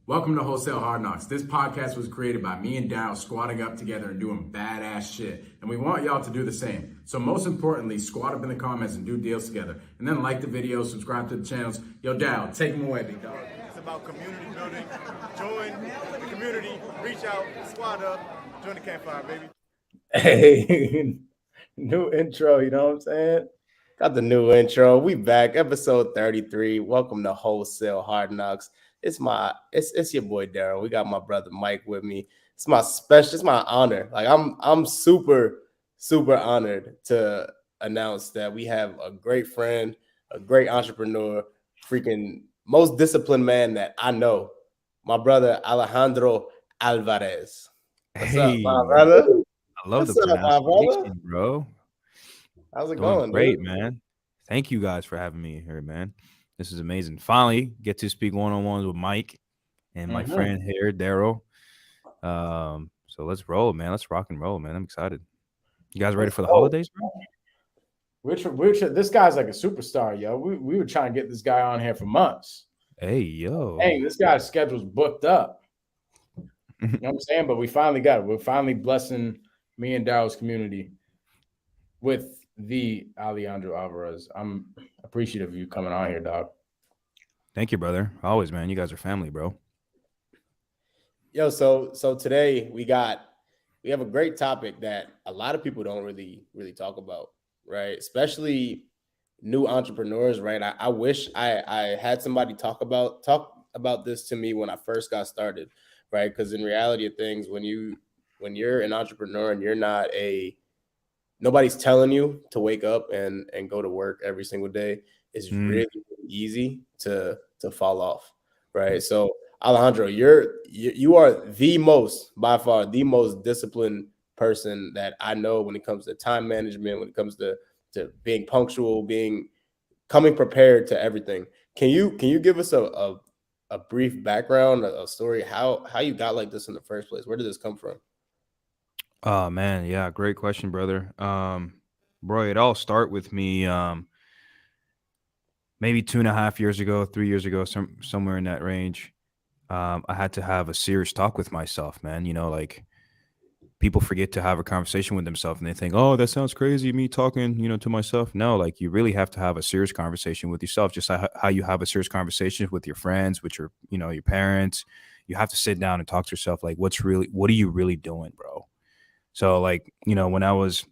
Welcome to Wholesale Hardknocks. This podcast was created by me and Daryll squatting up together and doing badass shit. And we want y'all to do the same. So most importantly, squat up in the comments and do deals together. And then like the video, subscribe to the channels. Yo, Daryll, take them away, big dog. It's about community building. Join the community, reach out, squat up, join the campfire, baby. Hey, new intro, you know what I'm saying? Got the new intro. We back, episode 33. Welcome to Wholesale Hardknocks. It's your boy Daryll. We got my brother Mike with me. It's my honor. Like I'm super honored to announce that we have a great friend, a great entrepreneur, freaking most disciplined man that I know. My brother Alejandro Alvarez. What's up, my brother? I love the pronunciation, bro. How's it going? Great, dude? man. Thank you guys for having me here, man. This is amazing. Finally, get to speak one-on-ones with Mike and my friend here, Daryll. So let's roll, man. Let's rock and roll, man. I'm excited. You guys ready for the holidays, bro? This guy's like a superstar, yo. We were trying to get this guy on here for months. Hey, yo. Hey, this guy's schedule's booked up. You know what I'm saying? But we finally got it. We're finally blessing me and Daryl's community with the Alejandro Alvarez. I'm appreciative of you coming on here, dog. Thank you, brother. Always, man. You guys are family, bro. Yo, so today we have a great topic that a lot of people don't really talk about, right? Especially new entrepreneurs, right? I wish I had somebody talk about this to me when I first got started, right? Because in reality of things, when you're an entrepreneur and you're not nobody's telling you to wake up and go to work every single day, it's really easy to fall off, right? So Alejandro, you are by far the most disciplined person that I know when it comes to time management, when it comes to being punctual, coming prepared to everything. Can you give us a brief background, a story, how you got like this in the first place? Where did this come from? Oh, man. Yeah, great question, brother. Bro, it all started with me maybe 2.5 years ago, 3 years ago, somewhere in that range. I had to have a serious talk with myself, man. You know, like people forget to have a conversation with themselves and they think, oh, that sounds crazy, me talking, to myself. No, like you really have to have a serious conversation with yourself, just how you have a serious conversation with your friends, with your, your parents. You have to sit down and talk to yourself. Like, what are you really doing, bro? So like, when I was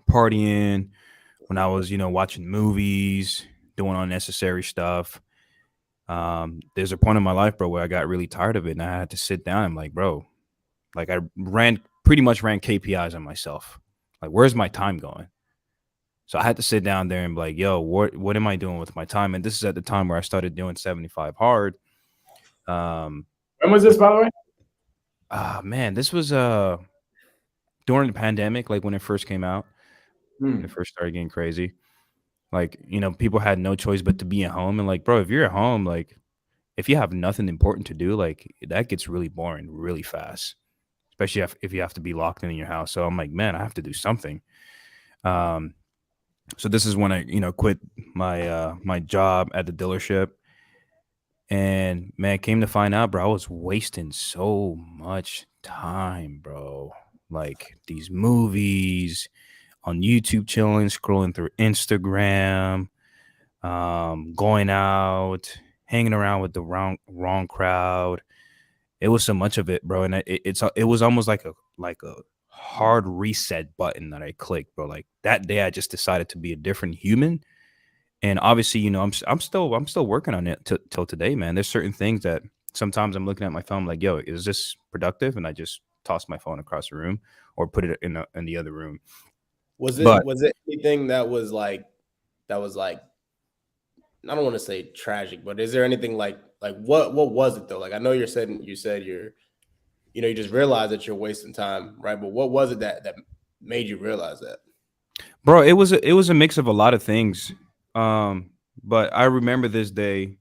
partying, when I was, watching movies, doing unnecessary stuff, there's a point in my life, bro, where I got really tired of it and I had to sit down. I'm like, bro, like I pretty much ran KPIs on myself. Like, where's my time going? So I had to sit down there and be like, yo, what am I doing with my time? And this is at the time where I started doing 75 hard. When was this, by the way? Man, this was during the pandemic, like when it first came out, when it first started getting crazy. Like, people had no choice but to be at home. And like, bro, if you're at home, like if you have nothing important to do, like that gets really boring really fast, especially if you have to be locked in your house. So I'm like, man, I have to do something. So this is when I, quit my job at the dealership. And man, came to find out, bro, I was wasting so much time, bro. Like these movies, on YouTube, chilling, scrolling through Instagram, going out, hanging around with the wrong crowd. It was so much of it, bro, and it was almost like a hard reset button that I clicked, bro. Like that day, I just decided to be a different human. And obviously, I'm still working on it till today, man. There's certain things that sometimes I'm looking at my phone, like, yo, is this productive? And I just toss my phone across the room or put it in the other room. Was it anything that was like I don't want to say tragic, but is there anything like what was it though? Like I know you said you're you just realized that you're wasting time, right? But what was it that made you realize that? Bro, it was a mix of a lot of things. But I remember this day.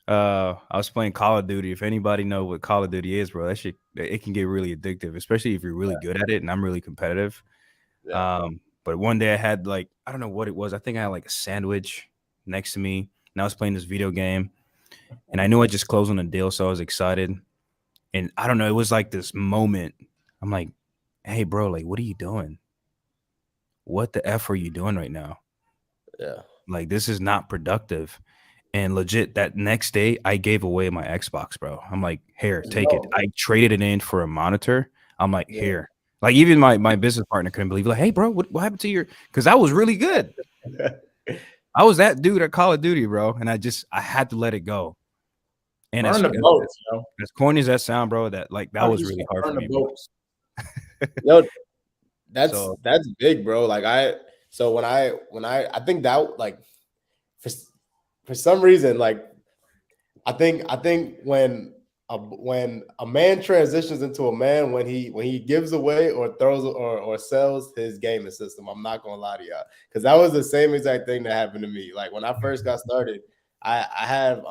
I was playing Call of Duty. If anybody know what Call of Duty is, bro, it can get really addictive, especially if you're really good at it. And I'm really competitive. Yeah. But one day I had I don't know what it was. I think I had like a sandwich next to me, and I was playing this video game. And I knew I just closed on a deal, so I was excited. And I don't know, it was like this moment. I'm like, hey, bro, like, what are you doing? What the F are you doing right now? Yeah. Like, this is not productive. And legit, that next day, I gave away my Xbox, bro. I'm like, here, take it. No. I traded it in for a monitor. I'm like, Yeah. here. Like, even my business partner couldn't believe it. Like, hey, bro, what happened to your? Because I was really good. I was that dude at Call of Duty, bro. And I had to let it go. And Burn the boats, yo. as corny as that sound, bro, that was You really should hard burn for the me, bro. boats. Yo, that's So big, bro. Like when I think that like for some reason, like I think when a man transitions into a man, when he gives away or throws or sells his gaming system, I'm not gonna lie to y'all, because that was the same exact thing that happened to me. Like when I first got started, I have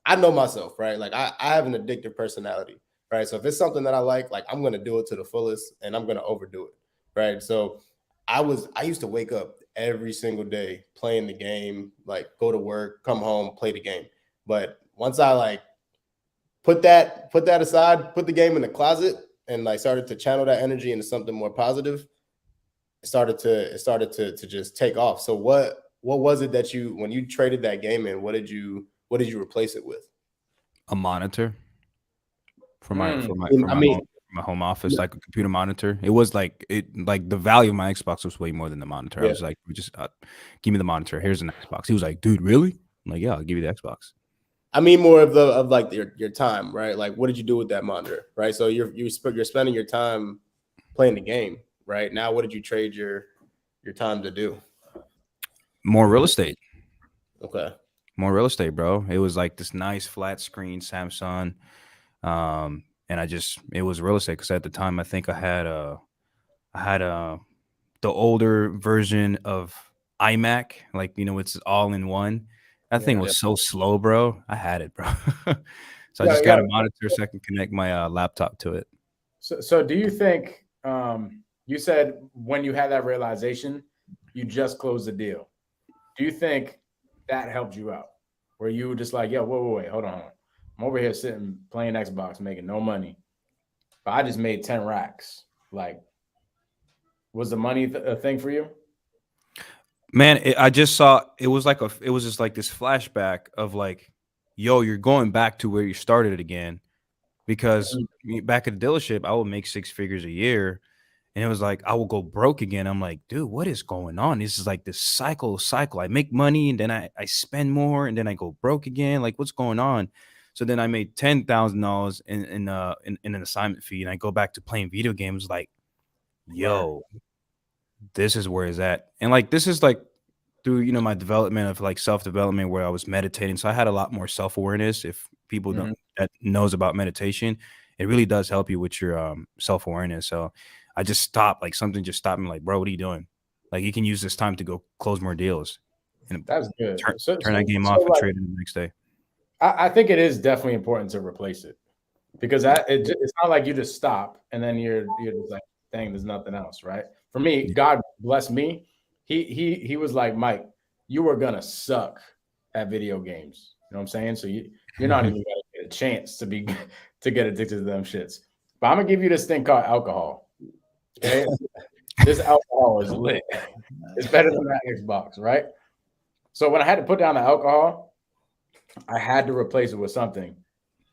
I know myself, right? Like I have an addictive personality, right? So if it's something that I like I'm gonna do it to the fullest and I'm gonna overdo it, right? So I used to wake up every single day playing the game, like go to work, come home, play the game. But once I like put that aside, put the game in the closet, and like started to channel that energy into something more positive, it started to just take off. So what was it that you, when you traded that game in, what did you replace it with? a monitor for my I mean, my home office, like a computer monitor. It was like the value of my Xbox was way more than the monitor. I yeah. was like, just give me the monitor. Here's an Xbox. He was like, dude, really? I'm like, yeah, I'll give you the Xbox. I mean more of like your time, right? Like what did you do with that monitor, right? So you're spending your time playing the game, right? Now what did you trade your time to do? More real estate. Okay. More real estate, bro. It was like this nice flat screen Samsung. And it was real estate because at the time I think I had the older version of iMac, like it's all in one. That thing was so slow, bro. I had it, bro. So I just got a monitor so I can connect my laptop to it. So do you think you said when you had that realization, you just closed the deal? Do you think that helped you out? Where you were just like, yo, wait, hold on. I'm over here sitting playing Xbox, making no money, but I just made 10 racks. Like, was the money a thing for you? Man, I just saw it was just like this flashback of like, yo, you're going back to where you started it again. Because back at the dealership, I would make 6 figures a year. And it was like, I will go broke again. I'm like, dude, what is going on? This is like this cycle. I make money and then I spend more and then I go broke again. Like, what's going on? So then I made $10,000 in an assignment fee. And I go back to playing video games like, yo, this is where it's at. And like, this is like through, my development of like self-development where I was meditating. So I had a lot more self-awareness. If people don't that knows about meditation, it really does help you with your self-awareness. So I just stopped, like something just stopped me like, bro, what are you doing? Like you can use this time to go close more deals. And that's good. Turn that game off and trade it the next day. I think it is definitely important to replace it because it's not like you just stop and then you're just like, dang, there's nothing else, right? For me, God bless me. He was like, Mike, you were gonna suck at video games. You know what I'm saying? So you're not even gonna get a chance to get addicted to them shits. But I'm gonna give you this thing called alcohol. Okay, this alcohol is lit. It's better than that Xbox, right? So when I had to put down the alcohol, I had to replace it with something,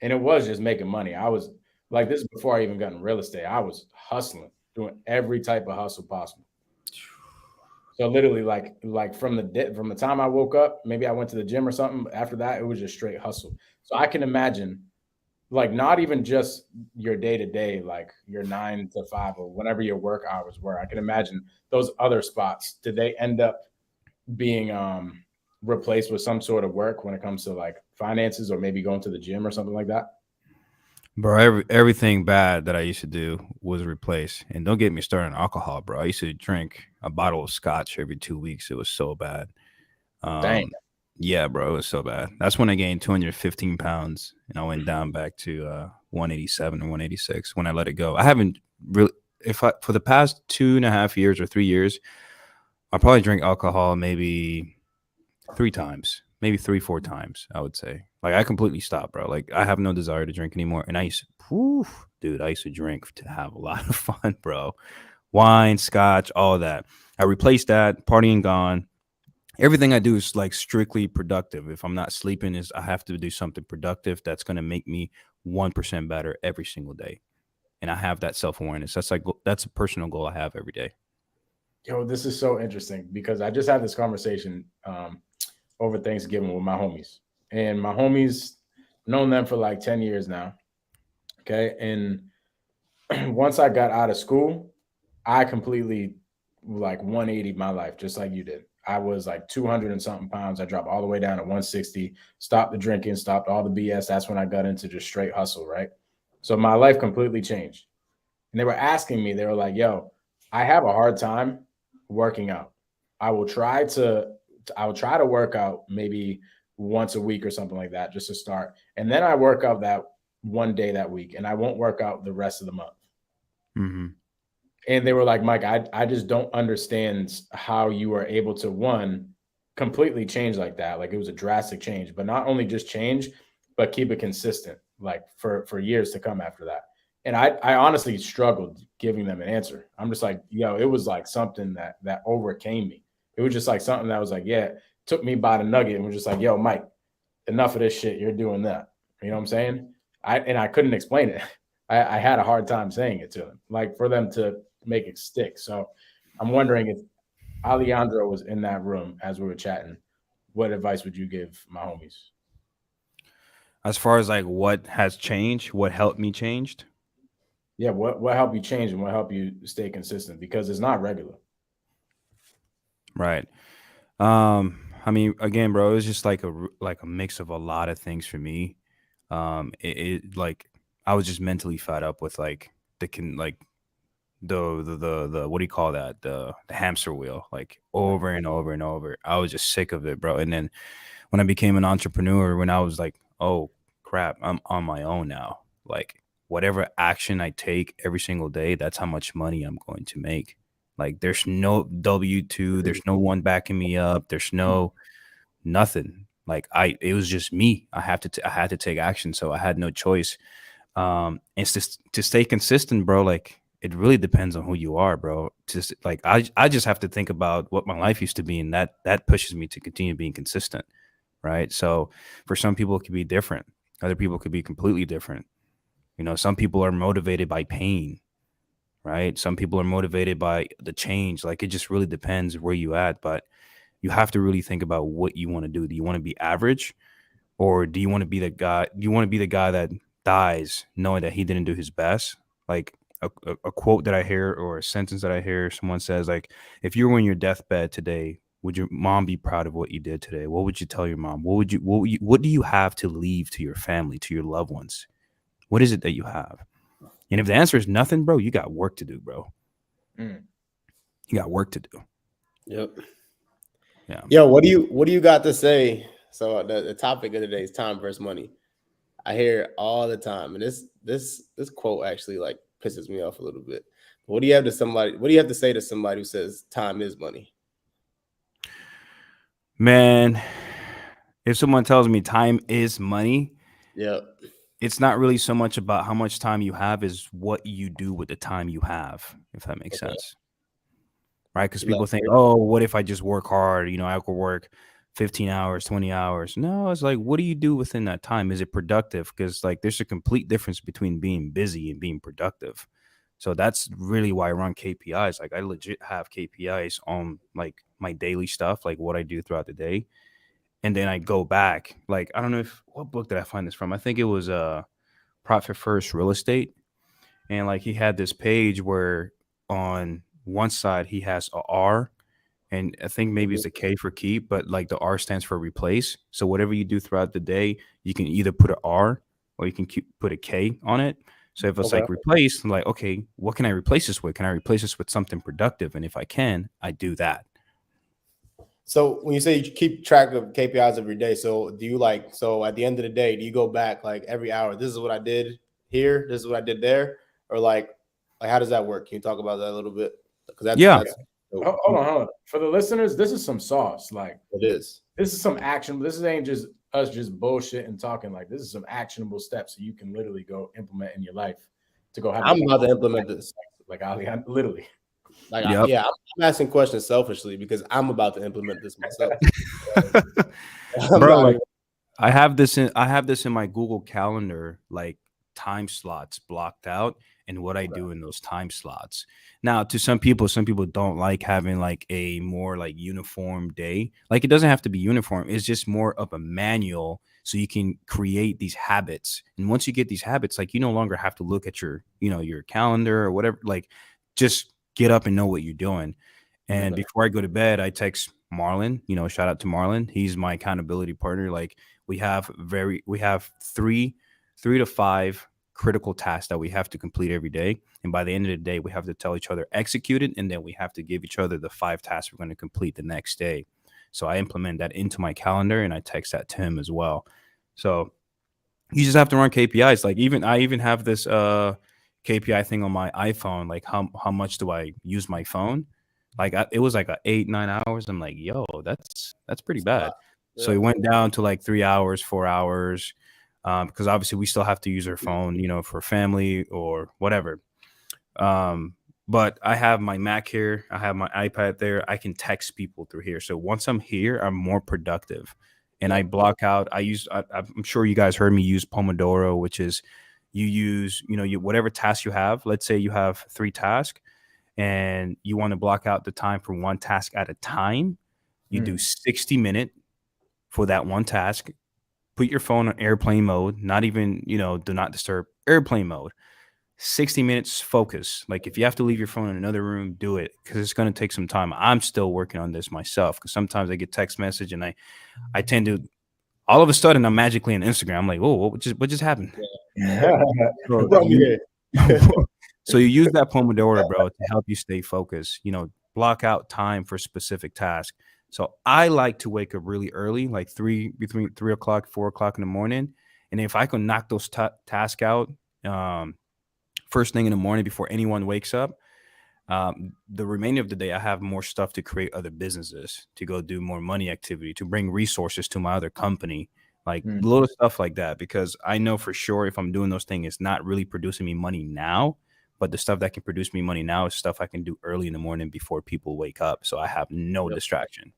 and it was just making money. I was like, this is before I even got in real estate. I was hustling, doing every type of hustle possible. So literally, like from the time I woke up, maybe I went to the gym or something. After that, it was just straight hustle. So I can imagine, like, not even just your day to day, like your 9 to 5 or whenever your work hours were. I can imagine those other spots. Did they end up being replaced with some sort of work when it comes to like finances or maybe going to the gym or something like that? Bro, everything bad that I used to do was replaced. And don't get me started on alcohol, bro. I used to drink a bottle of scotch every 2 weeks. It was so bad. Dang. Yeah, bro, it was so bad. That's when I gained 215 pounds and I went down back to 187 or 186 when I let it go. I haven't really, for the past 2.5 years or 3 years, I probably drink alcohol maybe 3 times, maybe 3-4 times, I would say. Like I completely stopped, bro. Like I have no desire to drink anymore. And I used to drink to have a lot of fun, bro. Wine, scotch, all that. I replaced that, partying gone. Everything I do is like strictly productive. If I'm not sleeping, is I have to do something productive that's gonna make me 1% better every single day. And I have that self-awareness. That's a personal goal I have every day. Yo, this is so interesting because I just had this conversation over Thanksgiving with my homies. And my homies, known them for like 10 years now. Okay. And once I got out of school, I completely like 180 my life, just like you did. I was like 200 and something pounds. I dropped all the way down to 160, stopped the drinking, stopped all the BS. That's when I got into just straight hustle, right? So my life completely changed. And they were asking me, they were like, yo, I have a hard time working out. I will try to work out maybe once a week or something like that, just to start. And then I work out that one day that week, and I won't work out the rest of the month. Mm-hmm. And they were like, Mike, I just don't understand how you are able to, one, completely change like that. Like it was a drastic change, but not only just change, but keep it consistent, like for years to come after that. And I honestly struggled giving them an answer. I'm just like, yo, it was like something that overcame me. It was just like something that was like, yeah, took me by the nugget and was just like, yo, Mike, enough of this shit. You're doing that. You know what I'm saying? I couldn't explain it. I had a hard time saying it to them, like for them to make it stick. So I'm wondering if Alejandro was in that room as we were chatting, what advice would you give my homies? As far as like what has changed, what helped me changed. Yeah, what helped you change and what helped you stay consistent? Because it's not regular. Right. I mean, again, bro, it was just like a mix of a lot of things for me. It like I was just mentally fed up with like the what do you call that? The hamster wheel, like over and over and over. I was just sick of it, bro. And then when I became an entrepreneur, when I was like, oh crap, I'm on my own now. Like whatever action I take every single day, that's how much money I'm going to make. Like there's no W-2, there's no one backing me up, there's no nothing. Like it was just me. I had to take action, so I had no choice. It's just to stay consistent, bro. Like it really depends on who you are, bro. Just like I just have to think about what my life used to be, and that pushes me to continue being consistent, right? So for some people, it could be different. Other people could be completely different. You know, some people are motivated by pain, right? Some people are motivated by the change. Like it just really depends where you at, but you have to really think about what you want to do. Do you want to be average, or do you want to be the guy? Do you want to be the guy that dies knowing that he didn't do his best? Like a quote that I hear or a sentence that I hear someone says, like, if you were on your deathbed today, would your mom be proud of what you did today? What would you tell your mom? What do you have to leave to your family, to your loved ones? What is it that you have? And if the answer is nothing, bro, you got work to do, bro. Mm. You got work to do. Yep. Yeah. Yo, what do you got to say? So the topic of today is time versus money. I hear it all the time, and this quote actually like pisses me off a little bit. What do you have to say to somebody who says time is money? Man, if someone tells me time is money, Yep. it's not really so much about how much time you have as what you do with the time you have, if that makes sense. Right? Because people think, oh, what if I just work hard? You know, I could work 15 hours, 20 hours. No, it's like, what do you do within that time? Is it productive? Because like there's a complete difference between being busy and being productive. So that's really why I run KPIs. Like I legit have KPIs on like my daily stuff, like what I do throughout the day. And then I go back. Like, I don't know what book did I find this from? I think it was Profit First Real Estate. And like he had this page where on one side he has a R, and I think maybe it's a K for keep, but like the R stands for replace. So whatever you do throughout the day, you can either put an R or you can put a K on it. So if it's like replace, I'm like, okay, what can I replace this with? Can I replace this with something productive? And if I can, I do that. So when you say you keep track of KPIs every day, so do you so at the end of the day, do you go back like every hour? This is what I did here. This is what I did there. Or like how does that work? Can you talk about that a little bit? Because that's hold on. For the listeners, this is some sauce. Like it is. This is some action. This ain't just us just bullshit and talking. Like, this is some actionable steps so you can literally go implement in your life to go have. I'm about to implement this. Like, Alejandro, literally. Like, Yep. I'm asking questions selfishly because I'm about to implement this myself. Bro, like, I have this in my Google Calendar, like time slots blocked out and what I do in those time slots. Now, to some people don't like having like a more like uniform day. Like, it doesn't have to be uniform. It's just more of a manual so you can create these habits. And once you get these habits, like, you no longer have to look at your, your calendar or whatever. Like, just get up and know what you're doing. And before I go to bed, I text Marlon, shout out to Marlon. He's my accountability partner. Like, we have 3 to 5 critical tasks that we have to complete every day. And by the end of the day, we have to tell each other execute it. And then we have to give each other the 5 tasks we're going to complete the next day. So I implement that into my calendar and I text that to him as well. So you just have to run KPIs. Like, I even have this KPI thing on my iPhone. Like, how much do I use my phone? Like, it was like 8-9 hours. I'm like, yo, that's pretty bad. So it went down to like 3 hours, 4 hours, because obviously we still have to use our phone, for family or whatever. But I have my Mac here. I have my iPad there. I can text people through here. So once I'm here, I'm more productive. And I block out. I'm sure you guys heard me use Pomodoro, which is you use, whatever task you have. Let's say you have 3 tasks and you want to block out the time for one task at a time. You do 60 minutes for that one task. Put your phone on airplane mode, not even, do not disturb, airplane mode. 60 minutes focus. Like, if you have to leave your phone in another room, do it, because it's going to take some time. I'm still working on this myself, because sometimes I get text message and I tend to, all of a sudden I'm magically on Instagram. I'm like, oh, what just happened? Yeah. So you use that Pomodoro, bro, to help you stay focused, block out time for specific tasks. So I like to wake up really early, like between 3 o'clock, 4 o'clock in the morning. And if I can knock those tasks out first thing in the morning before anyone wakes up, the remainder of the day, I have more stuff to create other businesses, to go do more money activity, to bring resources to my other company, like little stuff like that. Because I know for sure if I'm doing those things, it's not really producing me money now. But the stuff that can produce me money now is stuff I can do early in the morning before people wake up. So I have no distraction.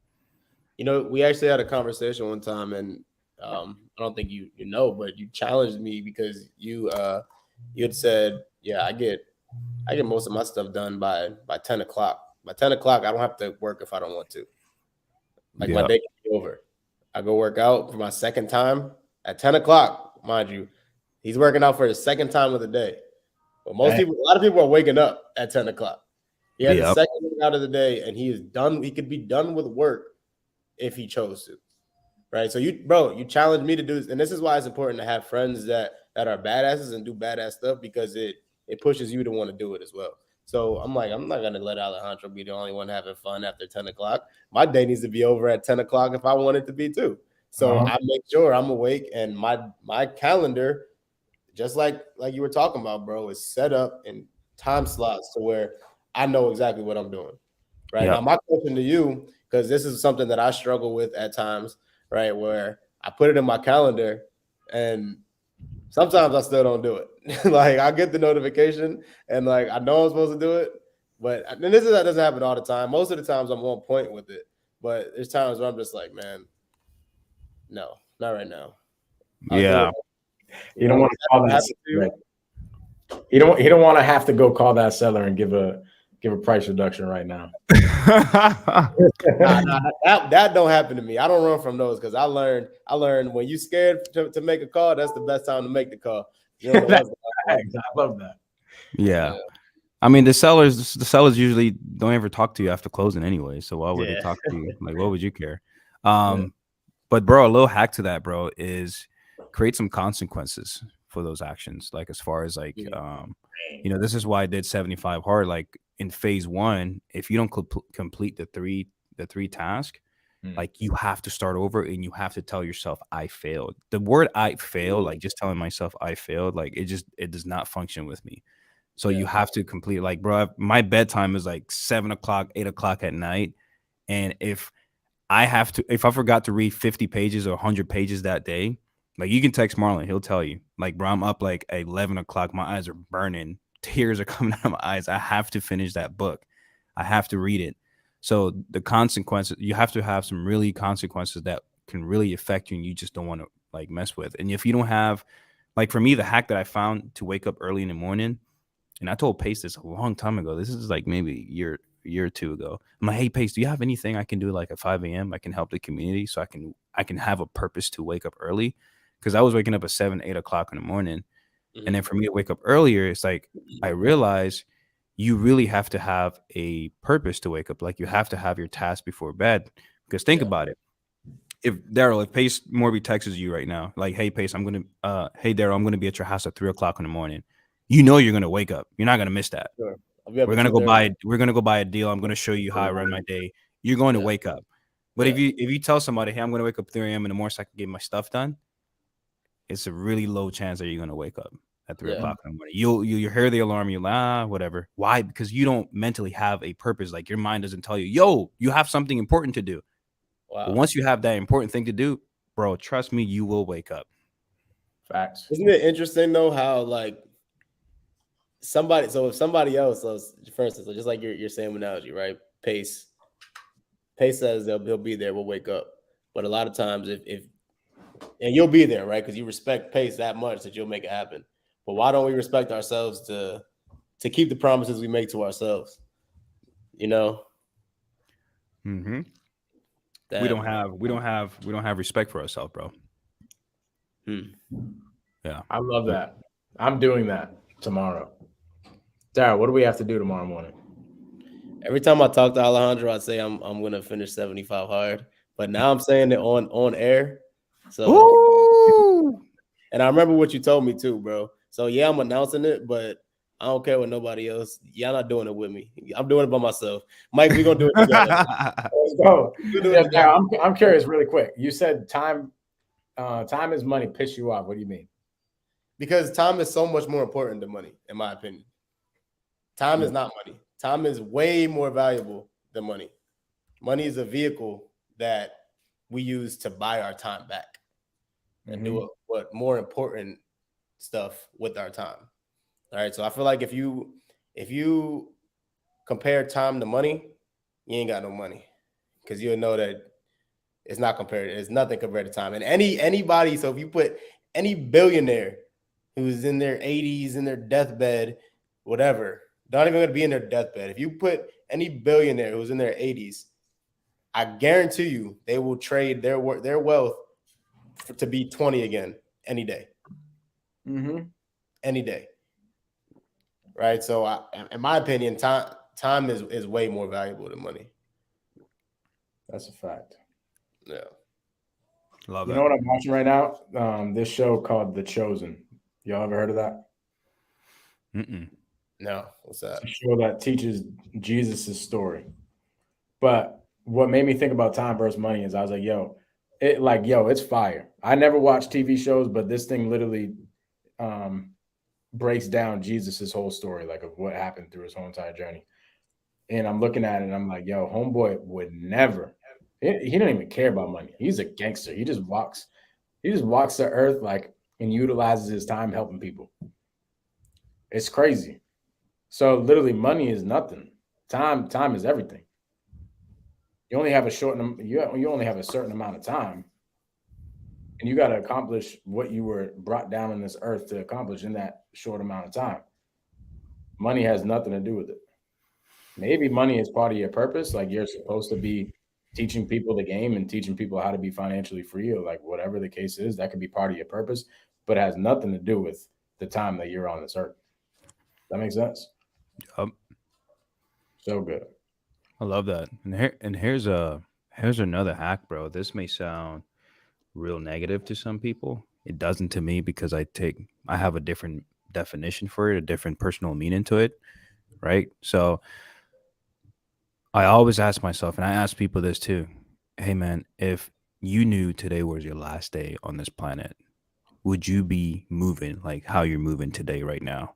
We actually had a conversation one time, and I don't think you know, but you challenged me because you had said, yeah, I get most of my stuff done by 10 o'clock. By 10 o'clock, I don't have to work if I don't want to. Like, my day can be over. I go work out for my second time at 10 o'clock, mind you. He's working out for his second time of the day. But a lot of people are waking up at 10 o'clock. He had the second workout of the day, and he is done. He could be done with work if he chose to, right? So you challenged me to do this, and this is why it's important to have friends that are badasses and do badass stuff, because it pushes you to want to do it as well. So I'm like, I'm not gonna let Alejandro be the only one having fun after 10 o'clock. My day needs to be over at 10 o'clock if I want it to be too. So I make sure I'm awake, and my calendar, just like you were talking about, bro, is set up in time slots to where I know exactly what I'm doing. Right. Now, my question to you, because this is something that I struggle with at times, right, where I put it in my calendar and sometimes I still don't do it. Like, I get the notification and like I know I'm supposed to do it, but that doesn't happen all the time. Most of the times I'm on point with it, but there's times where I'm just like, man, no, not right now. You don't want to call that seller. You don't want to have to go call that seller and give a price reduction right now. That don't happen to me. I don't run from those, because I learned when you scared to make a call, that's the best time to make the call. I love that. Yeah. I mean, the sellers usually don't ever talk to you after closing anyway. So why would they talk to you? Like, what would you care? But bro, a little hack to that, bro, is create some consequences for those actions. Like, as far as like, this is why I did 75 hard. Like, in phase 1, if you don't complete the three tasks, like, you have to start over and you have to tell yourself, I failed. The word I failed, like just telling myself I failed, like it does not function with me. So you have to complete, like, bro, my bedtime is like 7 o'clock, 8 o'clock at night. And if I have to, if I forgot to read 50 pages or 100 pages that day, like you can text Marlon, he'll tell you, like, bro, I'm up like at 11 o'clock. My eyes are burning. Tears are coming out of my eyes. I have to finish that book. I have to read it. So the consequences, you have to have some really consequences that can really affect you and you just don't want to like mess with. And if you don't have, like for me, the hack that I found to wake up early in the morning, and I told Pace this a long time ago. This is like maybe a year or two ago. I'm like, hey Pace, do you have anything I can do like at 5 a.m.? I can help the community so I can have a purpose to wake up early. Because I was waking up at 7, 8 o'clock in the morning. And then for me to wake up earlier, it's like I realize you really have to have a purpose to wake up. Like you have to have your task before bed. Because think about it. If Daryl, if Pace Morby texts you right now, like, hey Pace, hey Daryl, I'm gonna be at your house at 3 o'clock in the morning. You know you're gonna wake up. You're not gonna miss that. Sure. We're gonna go buy a deal. I'm gonna show you how I run my day. You're going to wake up. But if you tell somebody, hey, I'm gonna wake up 3 a.m. in the morning so I can get my stuff done, it's a really low chance that you're gonna wake up at 3 o'clock in the morning. You'll hear the alarm, whatever. Why? Because you don't mentally have a purpose. Like your mind doesn't tell you, yo, you have something important to do. Wow. But once you have that important thing to do, bro, trust me, you will wake up. Facts. Isn't it interesting though how like if somebody else, so for instance, just like your same analogy, right? Pace says he'll be there, we'll wake up. But a lot of times if and you'll be there, right? Because you respect Pace that much that you'll make it happen. But why don't we respect ourselves to keep the promises we make to ourselves? You know? Mm-hmm. We don't have respect for ourselves, bro. Yeah. I love that. I'm doing that tomorrow. Daryl, what do we have to do tomorrow morning? Every time I talk to Alejandro, I say I'm gonna finish 75 hard. But now I'm saying it on air. So ooh. And I remember what you told me too, bro. So yeah, I'm announcing it, but I don't care with nobody else. Y'all not doing it with me. I'm doing it by myself. Mike, we're gonna do it together. Let's go. Yeah, I'm curious really quick. You said time is money. Piss you off. What do you mean? Because time is so much more important than money, in my opinion. Time is not money. Time is way more valuable than money. Money is a vehicle that we use to buy our time back and do what more important stuff with our time. All right. So I feel like if you compare time to money, you ain't got no money because you'll know that it's not compared. It's nothing compared to time. And anybody, so if you put any billionaire who's in their 80s, in their deathbed, whatever, not even going to be in their deathbed. If you put any billionaire who's in their 80s, I guarantee you they will trade their wealth to be 20 again any day. Any day. Right? So in my opinion, time is way more valuable than money. That's a fact. Yeah. Love you that. know what I'm watching right now? This show called The Chosen. Y'all ever heard of that? No. What's that? It's a show that teaches Jesus' story. But what made me think about time versus money is I was like, it's fire. I never watched TV shows, but this thing literally breaks down Jesus' whole story, like of what happened through his whole entire journey. And I'm looking at it and I'm like, yo, homeboy would never. He don't even care about money. He's a gangster. He just walks the earth like and utilizes his time helping people. It's crazy. So literally, money is nothing. Time is everything. You only have you only have a certain amount of time, and you got to accomplish what you were brought down on this earth to accomplish in that short amount of time. Money has nothing to do with it. Maybe money is part of your purpose, like you're supposed to be teaching people the game and teaching people how to be financially free, or like whatever the case is, that could be part of your purpose, but it has nothing to do with the time that you're on this earth. That makes sense? So good. I love that. And here's another hack, bro. This may sound real negative to some people. It doesn't to me because I have a different definition for it, a different personal meaning to it, right? So I always ask myself, and I ask people this too. Hey man, if you knew today was your last day on this planet, would you be moving like how you're moving today right now?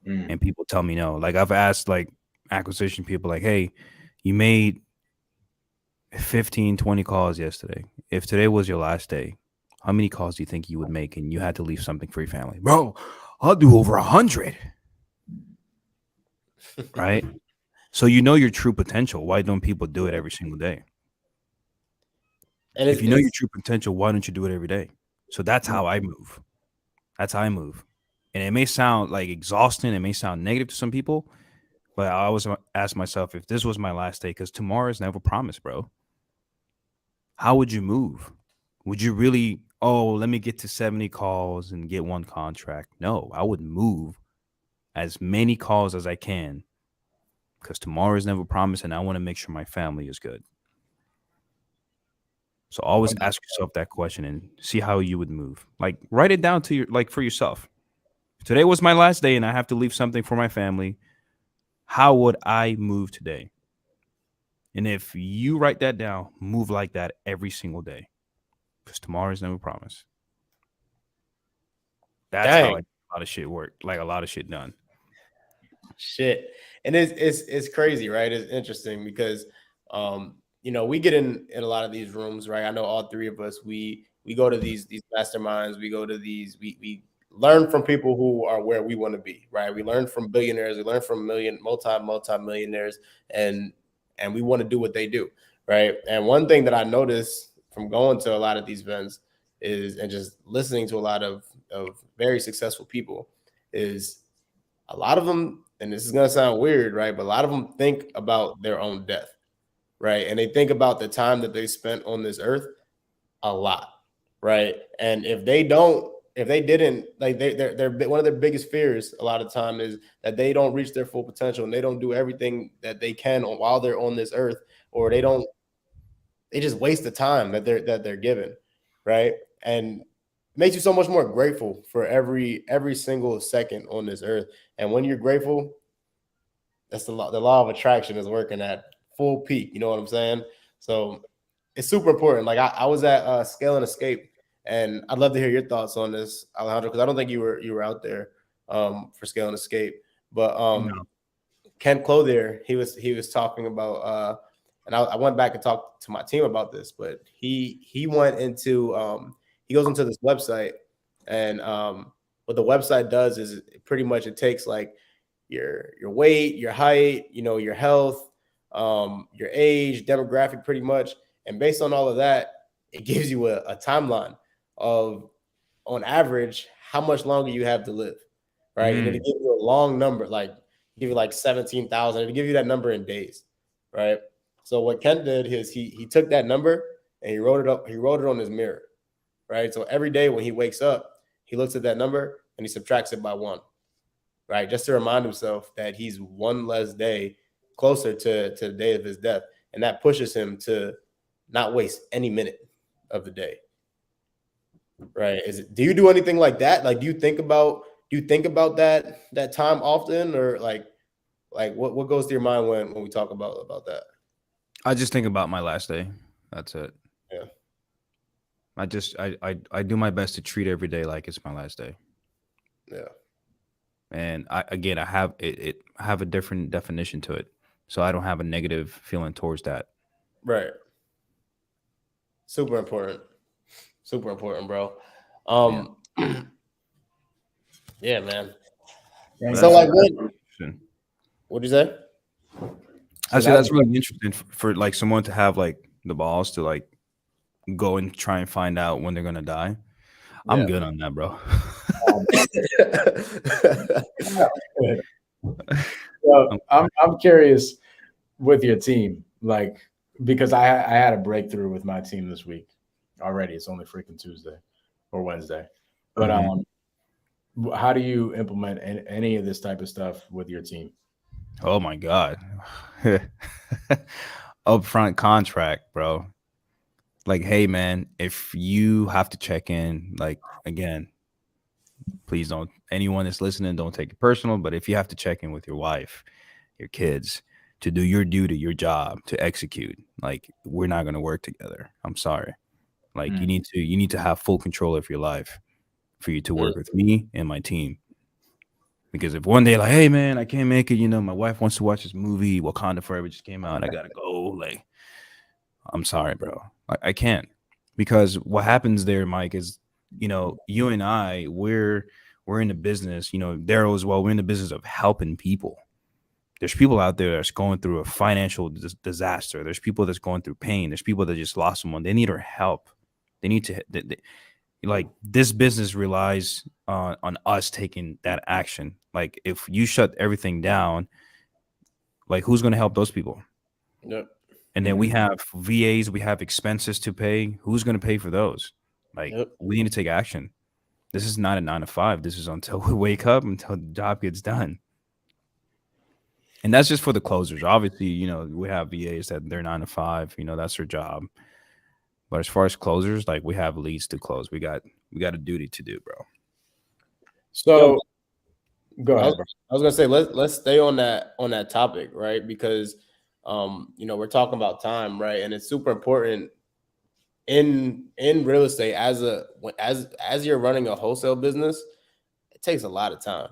And people tell me no. Like I've asked like acquisition people like, hey, you made 15, 20 calls yesterday. If today was your last day, how many calls do you think you would make and you had to leave something for your family? Bro, I'll do over 100. Right? So you know your true potential. Why don't people do it every single day? And If you know your true potential, why don't you do it every day? So that's how I move. That's how I move. And it may sound like exhausting. It may sound negative to some people, but I always ask myself if this was my last day, because tomorrow is never promised, bro. How would you move? Would you really, let me get to 70 calls and get one contract? No, I would move as many calls as I can because tomorrow is never promised and I want to make sure my family is good. So always ask yourself that question and see how you would move. Like write it down to for yourself. If today was my last day and I have to leave something for my family, how would I move today? And if you write that down, move like that every single day. Because tomorrow is never promised. That's how a lot of shit work. Like a lot of shit done. Shit. And it's crazy, right? It's interesting because we get in a lot of these rooms, right? I know all three of us, we go to these masterminds, we go to these, we learn from people who are where we want to be, right? We learn from billionaires, we learn from multi-millionaires, and we want to do what they do, right? And one thing that I noticed from going to a lot of these events and just listening to a lot of very successful people is a lot of them, and this is going to sound weird, right? But a lot of them think about their own death, right? And they think about the time that they spent on this earth a lot, right? And if they didn't, like they're one of their biggest fears a lot of time is that they don't reach their full potential and they don't do everything that they can while they're on this earth, or they just waste the time that they're given, right? And it makes you so much more grateful for every single second on this earth. And when you're grateful, that's the law of attraction is working at full peak. You know what I'm saying? So it's super important. Like I was at Scale and Escape, and I'd love to hear your thoughts on this, Alejandro, because I don't think you were out there for Scale and Escape. But No. Ken Clothier, he was talking about and I went back and talked to my team about this, but he went into he goes into this website, and what the website does is pretty much it takes like your weight, your height, your health, your age, demographic, pretty much, and based on all of that, it gives you a timeline of, on average, how much longer you have to live, right? And it'll give you a long number, like give you like 17,000. It'll give you that number in days, right? So what Kent did is he took that number and he wrote it up. He wrote it on his mirror, right? So every day when he wakes up, he looks at that number and he subtracts it by 1, right? Just to remind himself that he's one less day closer to the day of his death. And that pushes him to not waste any minute of the day, right? Do you do anything like that? Like, do you think about that time often, or like what goes to your mind when we talk about that? I just think about my last day. That's it. Yeah. I do my best to treat every day like it's my last day. Yeah. And I have a different definition to it. So I don't have a negative feeling towards that. Right. Super important. Super important, bro. Yeah, man. So like what'd you say? I said that's really interesting for like someone to have like the balls to like go and try and find out when they're gonna die. I'm good on that, bro. So I'm curious with your team, like, because I had a breakthrough with my team this week already. It's only freaking Tuesday or Wednesday, but how do you implement any of this type of stuff with your team? Oh my God. Upfront contract, bro. Like, hey man, if you have to check in, like, again, please don't, anyone that's listening, don't take it personal, but if you have to check in with your wife, your kids, to do your duty, your job, to execute, like, we're not going to work together. I'm sorry. Like, you need to have full control of your life for you to work with me and my team. Because if one day, like, hey man, I can't make it, my wife wants to watch this movie, Wakanda Forever just came out, I gotta go, like, I'm sorry, bro. I can't, because what happens there, Mike, is, you and I, we're in the business, Daryl as well. We're in the business of helping people. There's people out there that's going through a financial disaster. There's people that's going through pain. There's people that just lost someone. They need our help. They need to, like, this business relies on us taking that action. Like, if you shut everything down, like, who's going to help those people? Yep. And then we have VAs, we have expenses to pay. Who's going to pay for those? Like, we need to take action. This is not a 9 to 5. This is until we wake up, until the job gets done. And that's just for the closers. Obviously, we have VAs that they're 9 to 5. That's their job. But as far as closers, like, we have leads to close. We got a duty to do, bro. So Go ahead, bro. I was gonna say let's stay on that topic, right? Because we're talking about time, right? And it's super important in real estate as you're running a wholesale business. It takes a lot of time,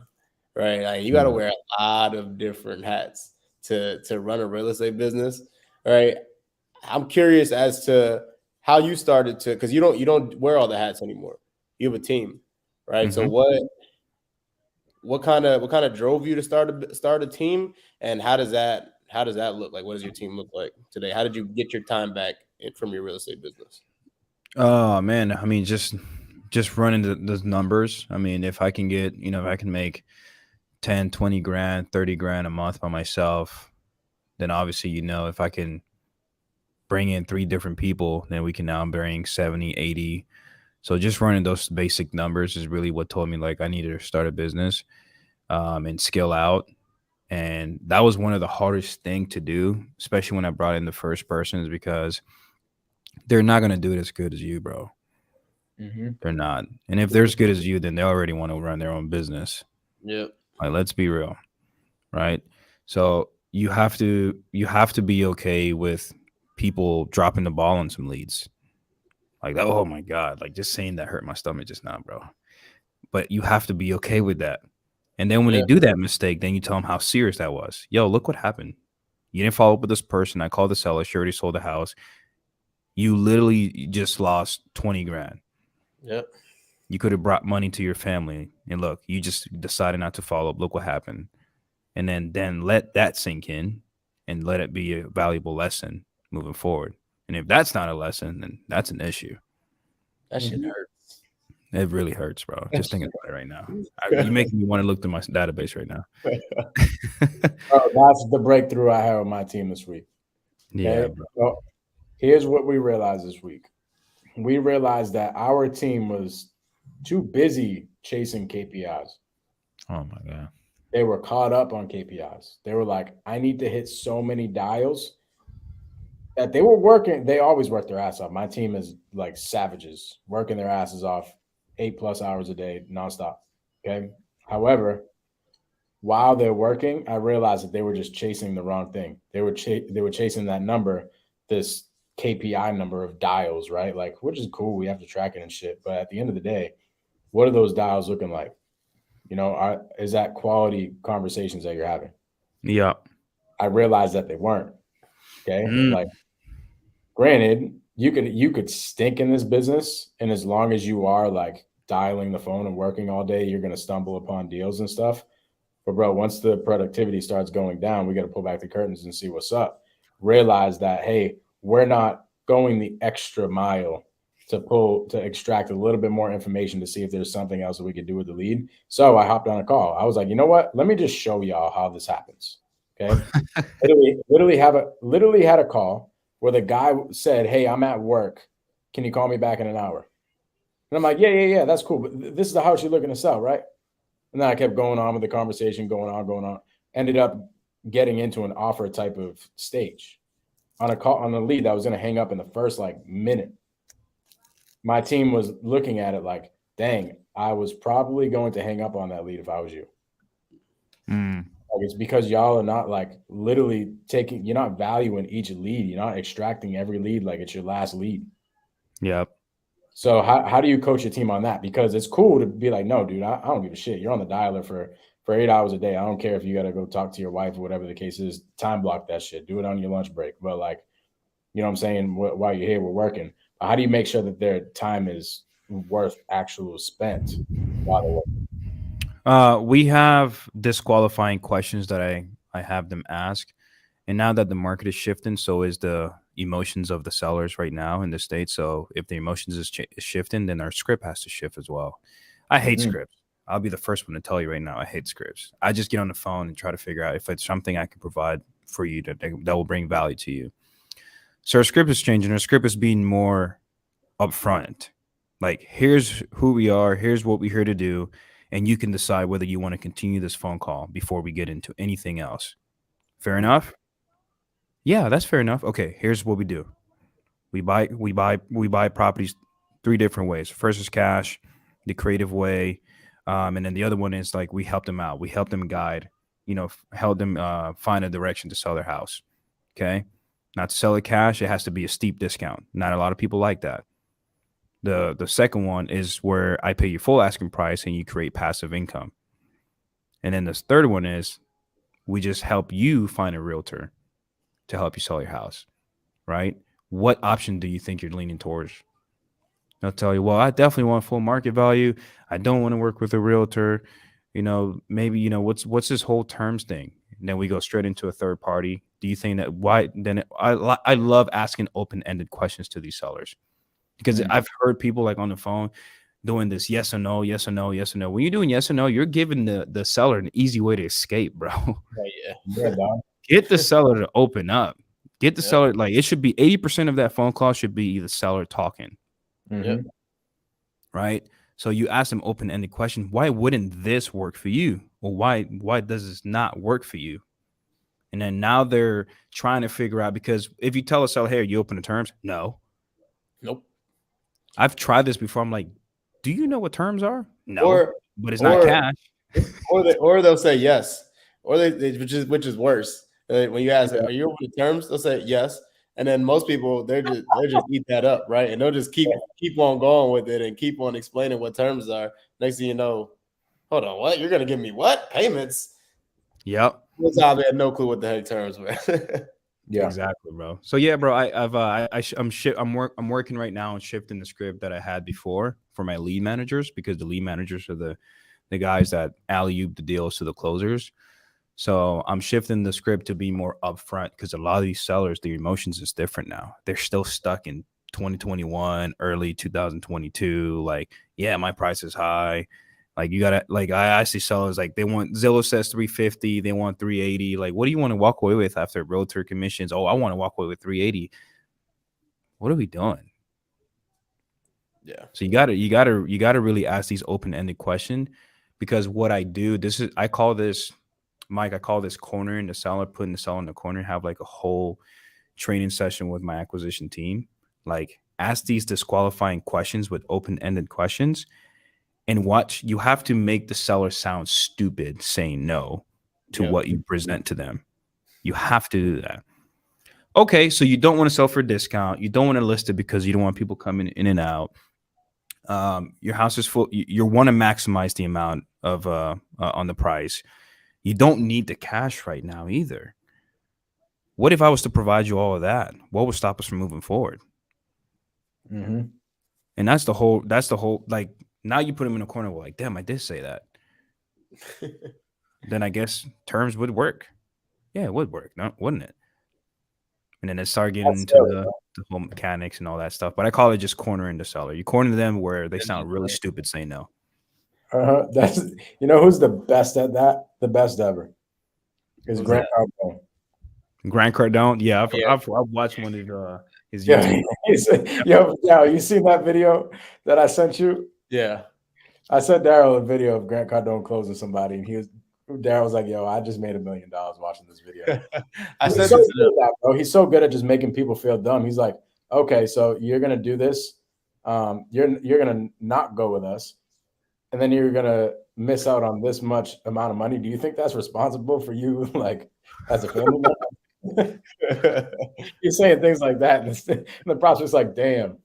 right? Like, you got to wear a lot of different hats to run a real estate business, right? I'm curious as to how you started to, because you don't wear all the hats anymore. You have a team, right? Mm-hmm. So what kind of drove you to start a team, and how does that look like? What does your team look like today? How did you get your time back from your real estate business? Oh man, I mean, just running the numbers. I mean, if I can get, if I can make 10, 20 grand, 30 grand a month by myself, then obviously, if I can bring in 3 different people, then we can now bring 70, 80. So just running those basic numbers is really what told me, like, I needed to start a business and scale out. And that was one of the hardest thing to do, especially when I brought in the first persons, because they're not going to do it as good as you, bro. Mm-hmm. They're not. And if they're as good as you, then they already want to run their own business. Yep. Like, let's be real, right? So you have to be okay with people dropping the ball on some leads. Like, oh my God, like, just saying that hurt my stomach just now, bro. But you have to be okay with that. And then when they do that mistake, then you tell them how serious that was. Yo, look what happened. You didn't follow up with this person. I called the seller. She already sold the house. You literally just lost 20 grand. Yep. You could have brought money to your family. And look, you just decided not to follow up. Look what happened. And then let that sink in and let it be a valuable lesson moving forward. And if that's not a lesson, then that's an issue. That shit hurts. It really hurts, bro. Just thinking about it right now. You're making me want to look through my database right now. That's the breakthrough I had with my team this week. Okay? Yeah, bro. So here's what we realized this week. We realized that our team was too busy chasing KPIs. Oh my God. They were caught up on KPIs. They were like, I need to hit so many dials that they were working. They always work their ass off. My team is like savages, working their asses off 8+ hours a day, nonstop. Okay. However, while they're working, I realized that they were just chasing the wrong thing. They were chasing that number, this KPI number of dials, right? Like, which is cool. We have to track it and shit. But at the end of the day, what are those dials looking like? Is that quality conversations that you're having? Yeah. I realized that they weren't. Okay. Like, granted, you could stink in this business, and as long as you are like dialing the phone and working all day, you're going to stumble upon deals and stuff. But bro, once the productivity starts going down, we got to pull back the curtains and see what's up. Realize that, hey, we're not going the extra mile to extract a little bit more information to see if there's something else that we could do with the lead. So I hopped on a call. I was like, you know what? Let me just show y'all how this happens. Okay. literally had a call where the guy said, hey, I'm at work. Can you call me back in an hour? And I'm like, yeah, that's cool. But this is the house you're looking to sell, right? And then I kept going on with the conversation, going on. Ended up getting into an offer type of stage on a lead that was going to hang up in the first minute. My team was looking at it like, dang, I was probably going to hang up on that lead if I was you. Like, it's because y'all are not literally you're not valuing each lead. You're not extracting every lead like it's your last lead. Yep. So how do you coach your team on that? Because it's cool to be like, no, dude, I don't give a shit. You're on the dialer for 8 hours a day. I don't care if you got to go talk to your wife or whatever the case is. Time block that shit. Do it on your lunch break. But you know what I'm saying, while you're here, we're working. But how do you make sure that their time is worth actual spent while they're working? We have disqualifying questions that I have them ask, and now that the market is shifting, so is the emotions of the sellers right now in the States. So if the emotions is shifting, then our script has to shift as well. I hate scripts. I'll be the first one to tell you right now. I hate scripts. I just get on the phone and try to figure out if it's something I can provide for you that will bring value to you. So our script is changing. Our script is being more upfront. Like, here's who we are. Here's what we're here to do. And you can decide whether you want to continue this phone call before we get into anything else. Fair enough? Yeah, that's fair enough. Okay, here's what we do. We buy properties 3 different ways. First is cash, the creative way, and then the other one is like we help them out. We help them guide, help them find a direction to sell their house. Okay, not to sell it cash, it has to be a steep discount. Not a lot of people like that. The second one is where I pay you full asking price and you create passive income. And then the third one is we just help you find a realtor to help you sell your house, right? What option do you think you're leaning towards? They'll tell you, well, I definitely want full market value. I don't want to work with a realtor. Maybe, what's this whole terms thing? And then we go straight into a third party. Do you think that why? Then I love asking open-ended questions to these sellers because I've heard people like on the phone doing this yes or no, yes or no, yes or no. When you're doing yes or no, you're giving the seller an easy way to escape, bro. Yeah. Get the seller to open up. Get the seller, like it should be 80% of that phone call should be the seller talking. Yep. Right. So you ask them open-ended question. Why wouldn't this work for you? Or why does this not work for you? And then now they're trying to figure out, because if you tell a seller, hey, are you open to terms? No. Nope. I've tried this before. I'm like, do you know what terms are? No, but it's not cash. Or they'll say yes. Or they which is worse. When you ask, are you open to terms? They'll say yes. And then most people, they just eat that up, right? And they'll just keep on going with it and keep on explaining what terms are. Next thing you know, hold on, what? You're gonna give me what? Payments? Yep. They had no clue what the heck terms were. Yeah, exactly, bro. So yeah, bro, I'm working right now on shifting the script that I had before for my lead managers, because the lead managers are the guys that alley-oop the deals to the closers. So I'm shifting the script to be more upfront, because a lot of these sellers, their emotions is different now. They're still stuck in 2021, early 2022. Like, yeah, my price is high. Like, you gotta, like, I see sellers like they want, Zillow says 350, they want 380. Like, what do you want to walk away with after realtor commissions? Oh, I want to walk away with 380. What are we doing? Yeah. So you gotta really ask these open-ended questions, because what I do, I call this cornering the seller, putting the seller in the corner, have like a whole training session with my acquisition team. Like, ask these disqualifying questions with open-ended questions, and watch. You have to make the seller sound stupid saying no to what you present to them. You have to do that. Okay, so you don't want to sell for a discount. You don't want to list it because you don't want people coming in and out. Your house is full. You want to maximize the amount of on the price. You don't need the cash right now either. What if I was to provide you all of that? What would stop us from moving forward? And that's the whole, like, now you put them in a corner. Well, like, damn, I did say that. Then I guess terms would work. Yeah, it would work, no, wouldn't it? And then it started getting into the whole mechanics and all that stuff. But I call it just cornering the seller. You corner them where they sound really stupid saying no. That's, who's the best at that? The best ever is Grant Cardone. Grant Cardone, yeah, I've watched one of his YouTube. Yo, you seen that video that I sent you? Yeah, I sent Daryll a video of Grant Cardone closing somebody, and Daryl was like, "Yo, I just made $1 million watching this video." He's so good at just making people feel dumb. He's like, "Okay, so you're gonna do this. You're gonna not go with us, and then you're gonna miss out on this much amount of money. Do you think that's responsible for you, like, as a family member?" You're saying things like that, and the prospect's like, "Damn,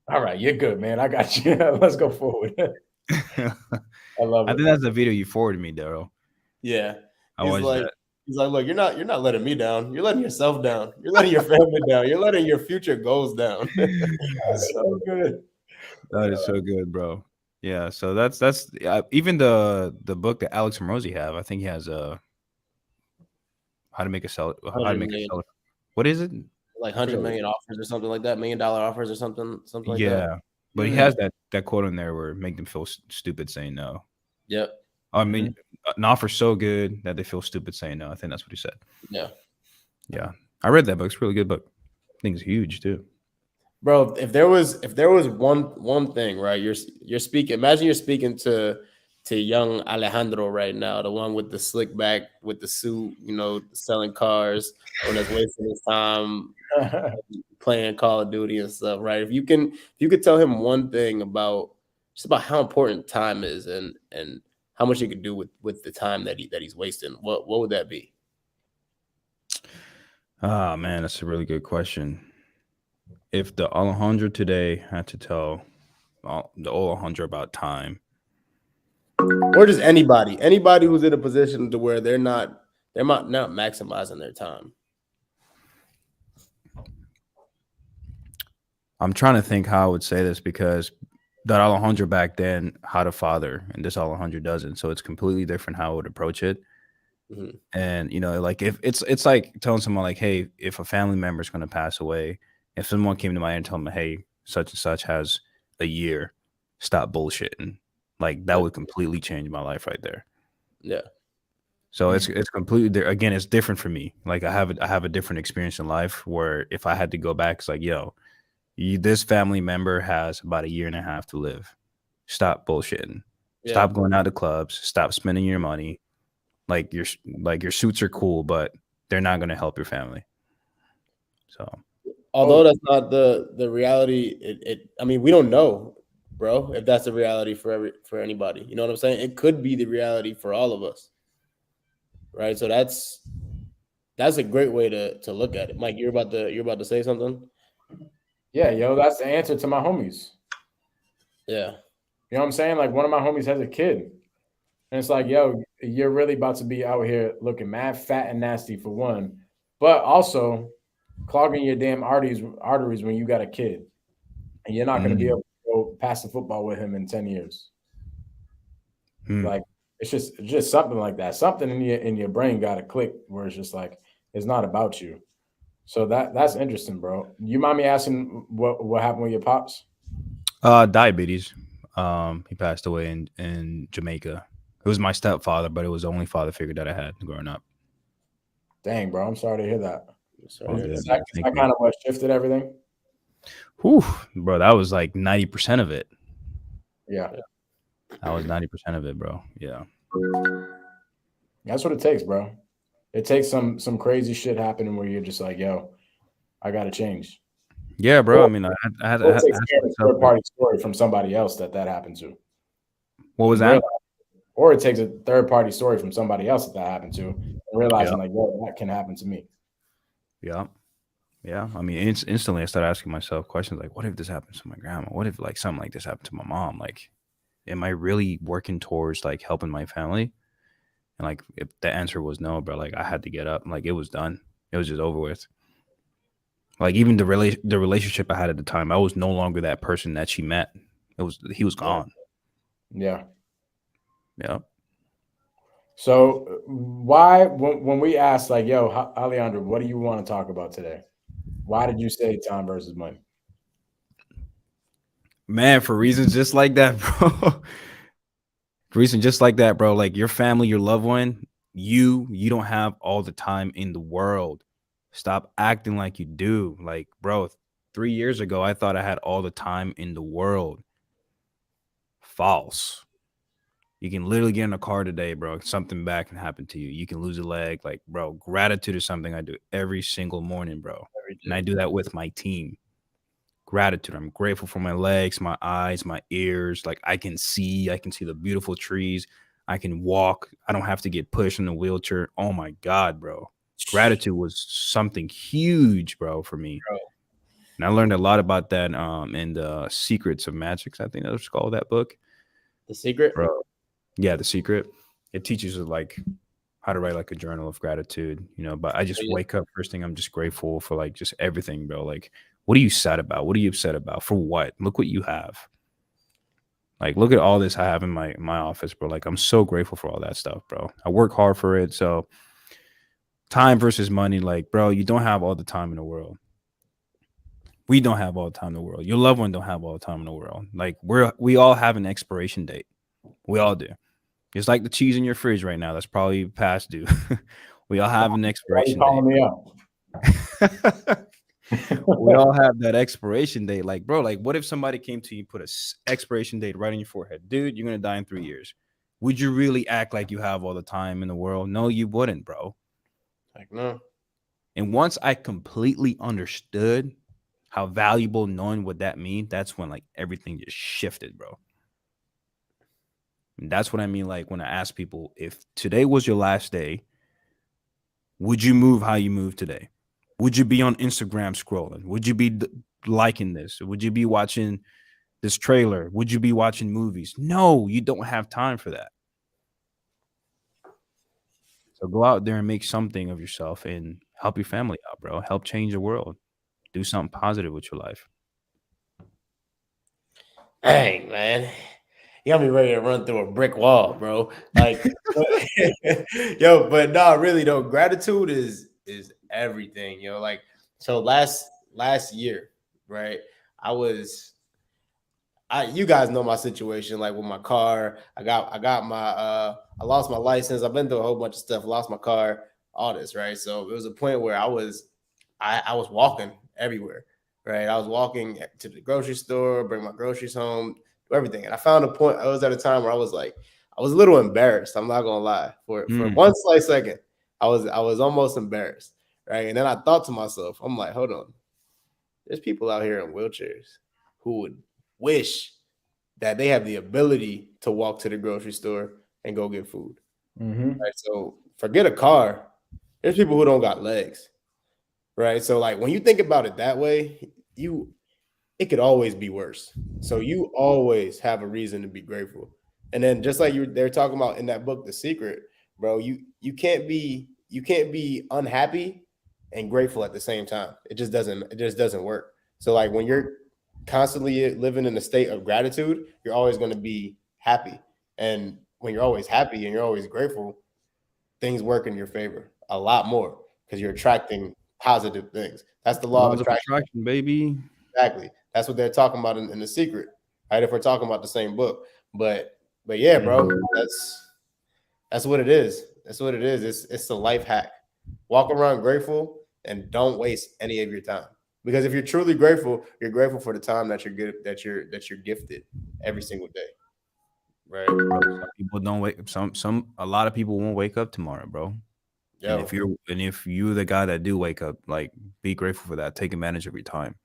all right, you're good, man. I got you. Let's go forward." I love it. I think that's the video you forwarded me, Daryl. Yeah, I watched that. He's like, look, you're not letting me down. You're letting yourself down. You're letting your family down. You're letting your future goals down. So good. That is so good, bro. Yeah, so that's even the book that Alex and Rosie have. I think he has how to make a sell how to 100 make a million, seller. What is it? like 100 million offers or something like that, $1 million offers or something like that. Yeah, but he has that quote in there where make them feel stupid saying no. Yep. I mean, an offer so good that they feel stupid saying no. I think that's what he said. Yeah. Yeah, I read that book. It's a really good book. I think it's huge too. Bro, if there was one thing, right? You're speaking. Imagine you're speaking to young Alejandro right now, the one with the slick back, with the suit, selling cars, when that's wasting his time playing Call of Duty and stuff, right? If you could tell him one thing about how important time is and how much he could do with the time that he's wasting, what would that be? Ah, man, that's a really good question. If the Alejandro today had to tell the old Alejandro about time, or just anybody who's in a position to where they're not maximizing their time. I'm trying to think how I would say this because that Alejandro back then had a father and this Alejandro doesn't. So it's completely different how I would approach it. Mm-hmm. And, like if it's like telling someone like, hey, if a family member is going to pass away, if someone came to my and told me, hey, such and such has a year, stop bullshitting. Like that would completely change my life right there. Yeah. So it's completely again, it's different for me. Like I have a different experience in life where if I had to go back, it's like, yo, this family member has about 1.5 years to live. Stop bullshitting. Yeah. Stop going out to clubs. Stop spending your money. Like your suits are cool, but they're not going to help your family. So, although that's not the reality, I mean, we don't know, bro, if that's the reality for anybody. You know what I'm saying? It could be the reality for all of us, right? So that's a great way to look at it. Mike, you're about to say something? Yeah, yo, that's the answer to my homies. Yeah. You know what I'm saying? Like one of my homies has a kid. And it's like, yo, you're really about to be out here looking mad fat and nasty for one, but also clogging your damn arteries when you got a kid. And you're not going to be able to go pass the football with him in 10 years. Like it's just something like that. Something in your brain got to click where it's just like it's not about you. So that's interesting, bro. You mind me asking what happened with your pops? Diabetes. He passed away in Jamaica. It was my stepfather, but it was the only father figure that I had growing up. Dang, bro. I'm sorry to hear that. Is that kind of what shifted everything? Whew, bro, that was like 90% of it. Yeah. That was 90% of it, bro. Yeah. That's what it takes, bro. It takes some crazy shit happening where you're just like, yo, I got to change. Yeah, bro. I mean, I had a third party story from somebody else that happened to. What was that? Or it takes a third party story from somebody else that happened to, and realizing like, yo, that can happen to me. Yeah. Yeah. I mean, instantly I started asking myself questions like, what if this happens to my grandma? What if like something like this happened to my mom? Like, am I really working towards like helping my family? And like, if the answer was no, bro, like I had to get up. Like it was done. It was just over with. Like even the relationship I had at the time, I was no longer that person that she met. He was gone. Yeah. Yeah. So why, when we asked like, yo, Alejandro, what do you want to talk about today? Why did you say time versus money? Man, for reasons just like that, bro. Reasons just like that, bro. Like your family, your loved one, you don't have all the time in the world. Stop acting like you do. Like, bro, 3 years ago, I thought I had all the time in the world. False. You can literally get in a car today, bro. Something bad can happen to you. You can lose a leg. Like, bro, gratitude is something I do every single morning, bro. And I do that with my team. Gratitude. I'm grateful for my legs, my eyes, my ears. Like I can see the beautiful trees. I can walk. I don't have to get pushed in a wheelchair. Oh my God, bro. Gratitude was something huge, bro, for me. Bro. And I learned a lot about that in the Secrets of Magic. I think that's called that book. The Secret? Bro. Yeah, The Secret. It teaches you like how to write like a journal of gratitude, you know, but I just wake up first thing, I'm just grateful for like just everything, bro. Like, what are you sad about? What are you upset about? For what? Look what you have. Like, look at all this I have in my office, bro. Like, I'm so grateful for all that stuff, bro. I work hard for it. So time versus money, like, bro, you don't have all the time in the world. We don't have all the time in the world. Your loved one don't have all the time in the world. Like, we all have an expiration date. We all do. It's like the cheese in your fridge right now. That's probably past due. We all have an expiration Why you calling me up? date. We all have that expiration date. Like, bro, like, what if somebody came to you, put a expiration date right on your forehead? Dude, you're going to die in 3 years. Would you really act like you have all the time in the world? No, you wouldn't, bro. Like, no. And once I completely understood how valuable knowing what that means, that's when like everything just shifted, bro. And that's what I mean. Like when I ask people, if today was your last day, would you move how you move today? Would you be on Instagram scrolling? Would you be liking this? Would you be watching this trailer? Would you be watching movies? No, you don't have time for that. So go out there and make something of yourself and help your family out, bro. Help change the world. Do something positive with your life. Dang, man. You got me ready to run through a brick wall, bro. Like, yo, but no, really though, gratitude is everything, yo. Like, so last year, right? You guys know my situation, like with my car. I lost my license. I've been through a whole bunch of stuff, lost my car, all this, right? So it was a point where I was walking everywhere, right? I was walking to the grocery store, bring my groceries home, do everything. And I found a point, I was at a time where I was a little embarrassed. I'm not gonna lie. For one slight second, I was almost embarrassed, right? And then I thought to myself, I'm like, hold on. There's people out here in wheelchairs who would wish that they have the ability to walk to the grocery store and go get food. Mm-hmm. Right? So forget a car. There's people who don't got legs. Right. So like when you think about it that way, it could always be worse. So you always have a reason to be grateful. And then just like they're talking about in that book, The Secret, bro, you can't be unhappy and grateful at the same time. It just doesn't work. So like when you're constantly living in a state of gratitude, you're always going to be happy. And when you're always happy and you're always grateful, things work in your favor a lot more because you're attracting positive things. That's the law of attraction, baby. Exactly. That's what they're talking about in The Secret, right? If we're talking about the same book, but yeah, bro, that's what it is. That's what it is. It's a life hack. Walk around grateful and don't waste any of your time. Because if you're truly grateful, you're grateful for the time that you're good, that you're gifted every single day. Right. Some people don't wake a lot of people won't wake up tomorrow, bro. Yo. And if you're the guy that do wake up, like be grateful for that. Take advantage of your time.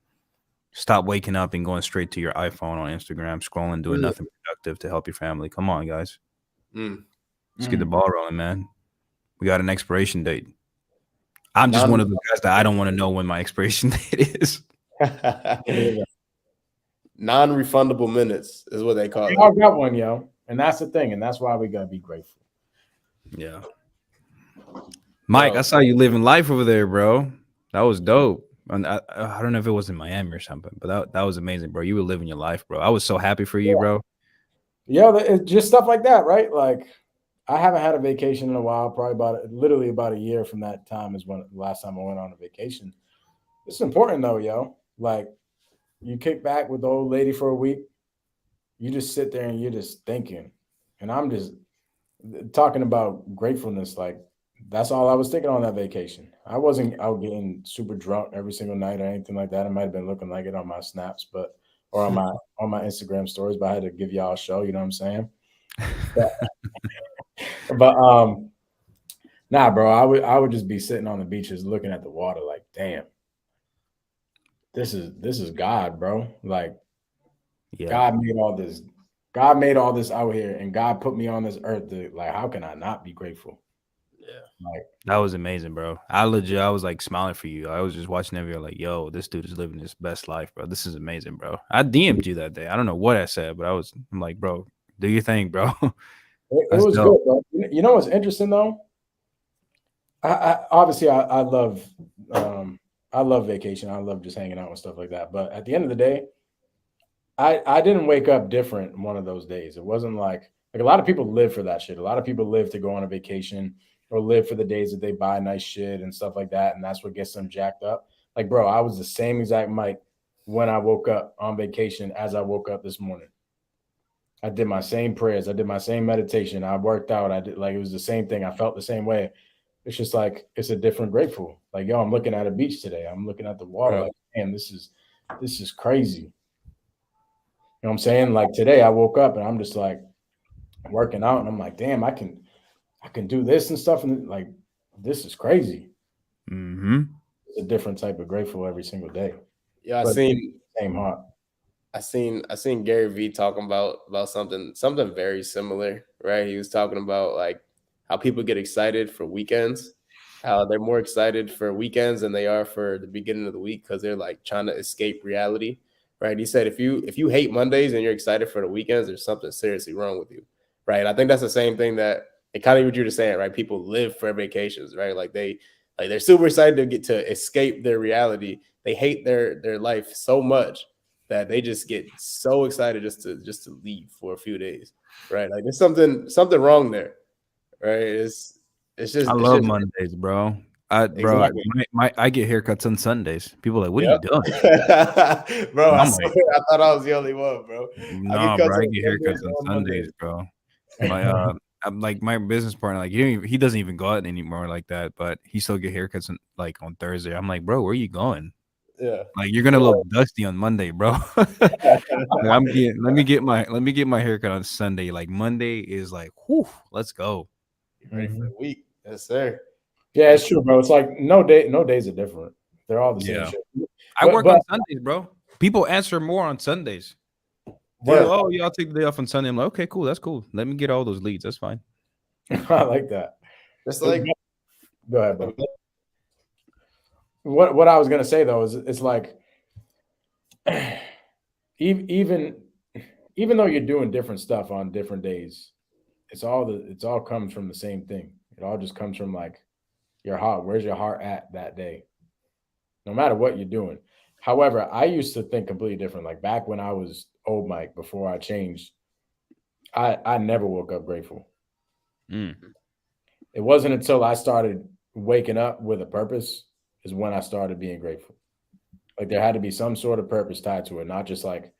Stop waking up and going straight to your iPhone on Instagram, scrolling, doing nothing productive to help your family. Come on, guys. Let's get the ball rolling, man. We got an expiration date. I'm just one of the guys that I don't want to know when my expiration date is. Non-refundable minutes is what they call it. I got one, yo. And that's the thing. And that's why we got to be grateful. Yeah. Mike, I saw you living life over there, bro. That was dope. And I don't know if it was in Miami or something, but that was amazing, bro. You were living your life, bro. I was so happy for you, bro. Yeah, it's just stuff like that, right? Like, I haven't had a vacation in a while, probably literally about a year from that time is when the last time I went on a vacation. It's important though, yo. Like, you kick back with the old lady for a week, you just sit there and you're just thinking. And I'm just talking about gratefulness. Like, that's all I was thinking on that vacation. I wasn't out getting super drunk every single night or anything like that. I might have been looking like it on my snaps, or on my Instagram stories, but I had to give y'all a show, you know what I'm saying? But nah, bro, I would just be sitting on the beaches looking at the water like, damn, this is God, bro. Like, yeah. God made all this. God made all this out here, and God put me on this earth. Like, how can I not be grateful? Yeah, like that was amazing, bro. I was like smiling for you. I was just watching that video, like, yo, this dude is living his best life, bro. This is amazing, bro. I DM'd you that day. I don't know what I said, but I'm like, bro, do your thing, bro. It was dope. Good, bro. You know what's interesting though? Obviously I love vacation. I love just hanging out and stuff like that. But at the end of the day, I didn't wake up different one of those days. It wasn't like a lot of people live for that shit. A lot of people live to go on a vacation or live for the days that they buy nice shit and stuff like that, and that's what gets them jacked up. Like, bro, I was the same exact Mike when I woke up on vacation as I woke up this morning. I did my same prayers. I did my same meditation. I worked out. I did like it was the same thing. I felt the same way. It's just like it's a different grateful. Like, yo, I'm looking at a beach today. I'm looking at the water. Bro. Like, man, this is crazy. You know what I'm saying? Like today I woke up and I'm just like working out and I'm like, damn, I can do this and stuff. And like this is crazy. Mm-hmm. It's a different type of grateful every single day. Yeah, But same heart. I seen Gary Vee talking about something very similar, right? He was talking about like how people get excited for weekends, how they're more excited for weekends than they are for the beginning of the week because they're like trying to escape reality, right? He said if you hate Mondays and you're excited for the weekends, there's something seriously wrong with you, right? And I think that's the same thing that it kind of what you're just saying, right? People live for vacations, right? They're super excited to get to escape their reality. They hate their life so much that they just get so excited just to leave for a few days, right? Like there's something wrong there, right? I love Mondays, bro. Exactly. I get haircuts on Sundays. People are like, what are Yep. you doing? Bro, And I I'm swear, like, I thought I was the only one, bro. I get nah, cuts bro. I on get Sundays haircuts on and on Sundays, Mondays. bro. My I'm like my business partner, like he doesn't even go out anymore like that, but he still get haircuts on Thursday. I'm like, bro, where are you going? Yeah. Like you're gonna look dusty on Monday, bro. Like, let me get my haircut on Sunday. Like Monday is like, whew, let's go. You ready for the week? Yes, sir. Yeah, it's true, bro. It's like no days are different. They're all the same Yeah. shit. I work But on Sundays, bro. People answer more on Sundays. yeah, Well, oh yeah, I'll take the day off on Sunday. I'm like, okay, cool, that's cool. Let me get all those leads. That's fine. I like that. Just like Go ahead, bro. What I was gonna say though is it's like even even though you're doing different stuff on different days, it's all comes from the same thing. It all just comes from like your heart. Where's your heart at that day? No matter what you're doing. However, I used to think completely different. Like back when I was old Mike, before I changed, I never woke up grateful. Mm. It wasn't until I started waking up with a purpose is when I started being grateful. Like there had to be some sort of purpose tied to it, not just like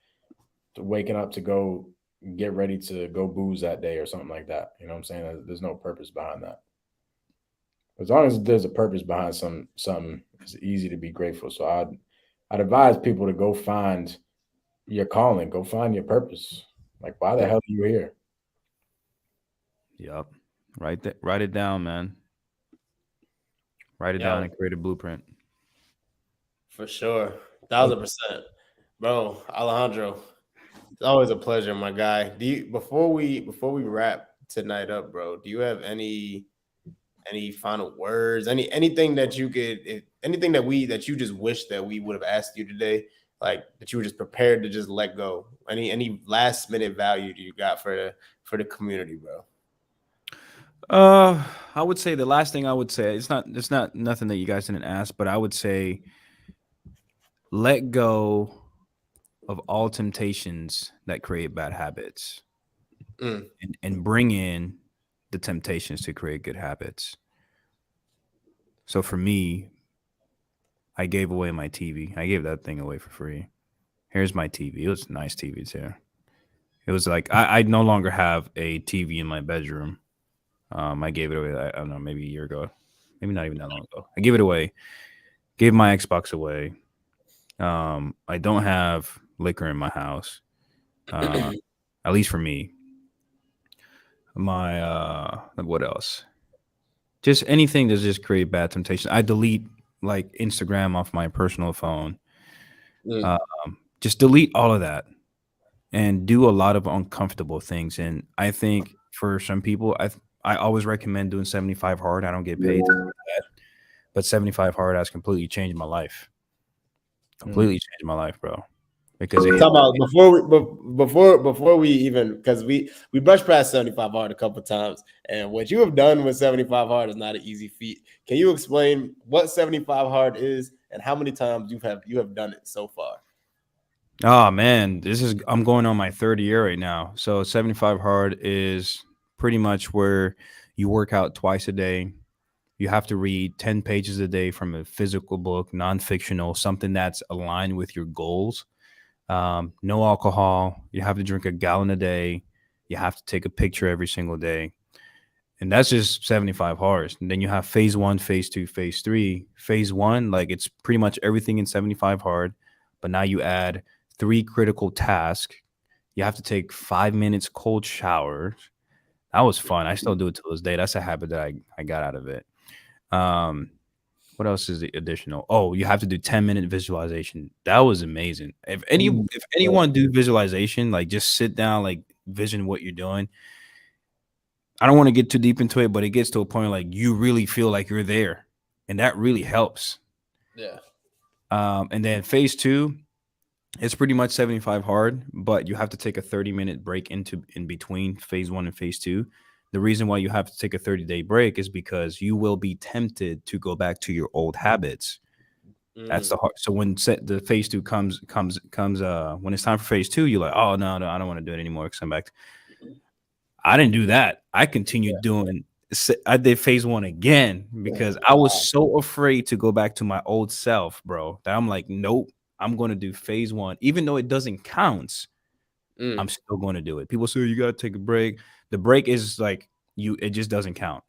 waking up to go get ready to go booze that day or something like that. You know what I'm saying? There's no purpose behind that. As long as there's a purpose behind something, it's easy to be grateful. So I'd advise people to go find your calling, go find your purpose. Like why the hell are you here? Yep. Write it down, man. Write it Yeah. down and create a blueprint. for sure. 1,000%. Bro, Alejandro, it's always a pleasure, my guy. Do you before we wrap tonight up, bro, do you have any final words? Anything that you could anything that you just wish that we would have asked you today? Like that you were just prepared to just let go. Any last minute value do you got for the community, bro? I would say the last thing I would say, it's not nothing that you guys didn't ask, but I would say let go of all temptations that create bad habits and bring in the temptations to create good habits. So for me, I gave away my TV. I gave that thing away for free. Here's my TV. It was a nice TV too. It was like I no longer have a TV in my bedroom. I gave it away. I don't know, maybe a year ago, maybe not even that long ago. I gave it away. Gave my Xbox away. I don't have liquor in my house, at least for me. My what else? Just anything that just create bad temptation. I delete like Instagram off my personal phone. Just delete all of that and do a lot of uncomfortable things. And I think for some people, I always recommend doing 75 hard. I don't get paid to do that, but 75 hard has completely changed my life. Completely changed my life, bro. because it hit. Talk about before we even, because we brushed past 75 hard a couple times, and what you have done with 75 hard is not an easy feat. Can you explain what 75 hard is and how many times you have done it so far? Oh man, I'm going on my third year right now. So 75 hard is pretty much where you work out twice a day. You have to read 10 pages a day from a physical book, non-fictional, something that's aligned with your goals. No alcohol. You have to drink a gallon a day. You have to take a picture every single day. And that's just 75 hard. And then you have phase 1, phase 2, phase 3. Phase 1, like it's pretty much everything in 75 hard. But now you add 3 critical tasks. You have to take 5 minutes cold showers. That was fun. I still do it to this day. That's a habit that I got out of it. What else is the additional? Oh, you have to do 10-minute visualization. That was amazing. If anyone do visualization, like just sit down, like vision what you're doing. I don't want to get too deep into it, but it gets to a point like you really feel like you're there, and that really helps. Yeah. And then phase 2, it's pretty much 75 hard, but you have to take a 30-minute break in between phase 1 and phase 2. The reason why you have to take a 30-day break is because you will be tempted to go back to your old habits. That's the hard. So when the phase 2 comes, when it's time for phase 2, you're like, oh no, I don't want to do it anymore because I'm back. I didn't do that. I continued doing. I did phase 1 again because I was so afraid to go back to my old self, bro, that I'm like, nope, I'm going to do phase 1, even though it doesn't count. I'm still going to do it. People say you got to take a break. The break is like it just doesn't count.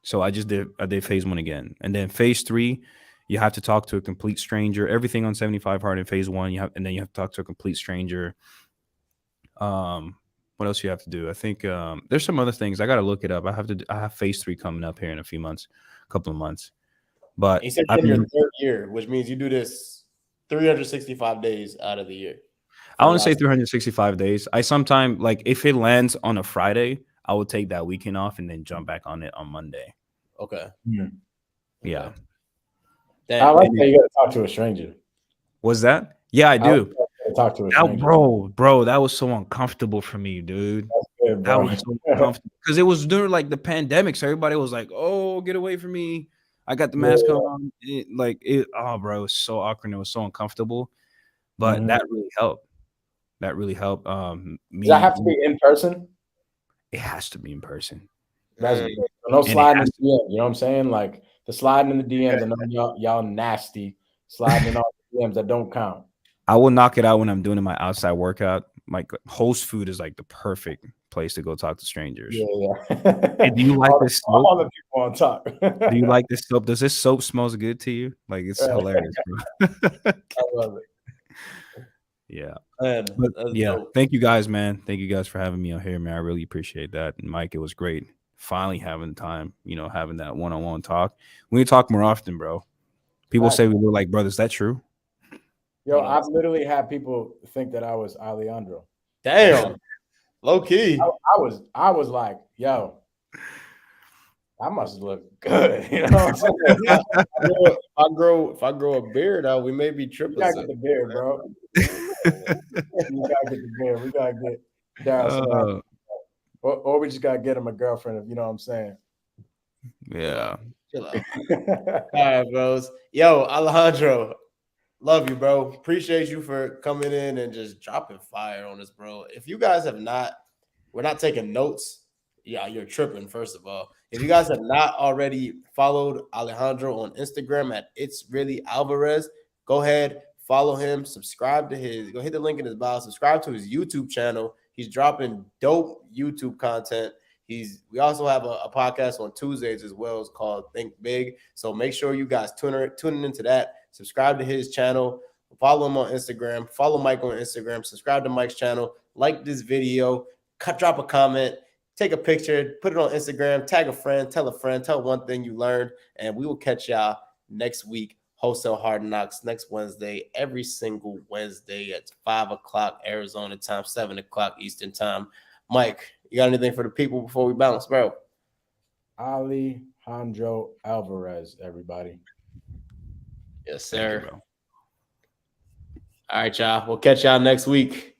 So I did phase 1 again. And then phase 3, you have to talk to a complete stranger. Everything on 75 hard in phase 1, and then you have to talk to a complete stranger. What else you have to do? I think there's some other things. I got to look it up. I have phase 3 coming up here in a couple of months. But you said in your third year, which means you do this 365 days out of the year. I want to say 365 days. I sometimes, like, if it lands on a Friday, I will take that weekend off and then jump back on it on Monday. Okay. Yeah. I like that you got to talk to a stranger. Was that? Yeah, I do. Talk to a stranger. Bro, that was so uncomfortable for me, dude. Good, that was so uncomfortable because it was during like the pandemic, so everybody was like, "Oh, get away from me!" I got the mask on. Oh, bro, it was so awkward. And it was so uncomfortable, but that really helped. That really helped. Does that have to be in person? It has to be in person. No sliding in the DMs. You know what I'm saying? Like the sliding in the DMs. I know y'all nasty sliding in all the DMs that don't count. I will knock it out when I'm doing my outside workout. My host food is like the perfect place to go talk to strangers. Yeah. Hey, do you like this soap? All the people on top. Do you like this soap? Does this soap smells good to you? Like it's hilarious, bro. I love it. Yeah. Man, dope. Thank you guys, man. Thank you guys for having me on here, man. I really appreciate that. And Mike, it was great finally having time, having that one-on-one talk. We need to talk more often, bro. People say we look like brothers. Is that true? Yo, I've literally had people think that I was Alejandro. Damn. Low key. I was like, yo, I must look good. You know what I'm saying? If I grow a beard out, we may be triple. We gotta get the beard, bro. We gotta get the beard. We gotta get Daryll. Or we just gotta get him a girlfriend, if you know what I'm saying. Yeah. Chill out. All right, bros. Yo, Alejandro. Love you, bro. Appreciate you for coming in and just dropping fire on us, bro. If you guys have not, we're not taking notes. Yeah, you're tripping, first of all. If you guys have not already followed Alejandro on Instagram at It's Really Alvarez, go ahead, follow him, subscribe to go hit the link in his bio, subscribe to his YouTube channel. He's dropping dope YouTube content. We also have a podcast on Tuesdays as well. It's called Think Big. So make sure you guys tuning into that. Subscribe to his channel. Follow him on Instagram. Follow Mike on Instagram. Subscribe to Mike's channel. Like this video. Drop a comment. Take a picture. Put it on Instagram. Tag a friend. Tell one thing you learned. And we will catch y'all next week. Wholesale Hardknocks next Wednesday. Every single Wednesday at 5 o'clock Arizona time, 7 o'clock Eastern time. Mike, you got anything for the people before we bounce, bro? Alejandro Alvarez, everybody. Yes, sir. All right, y'all. We'll catch y'all next week.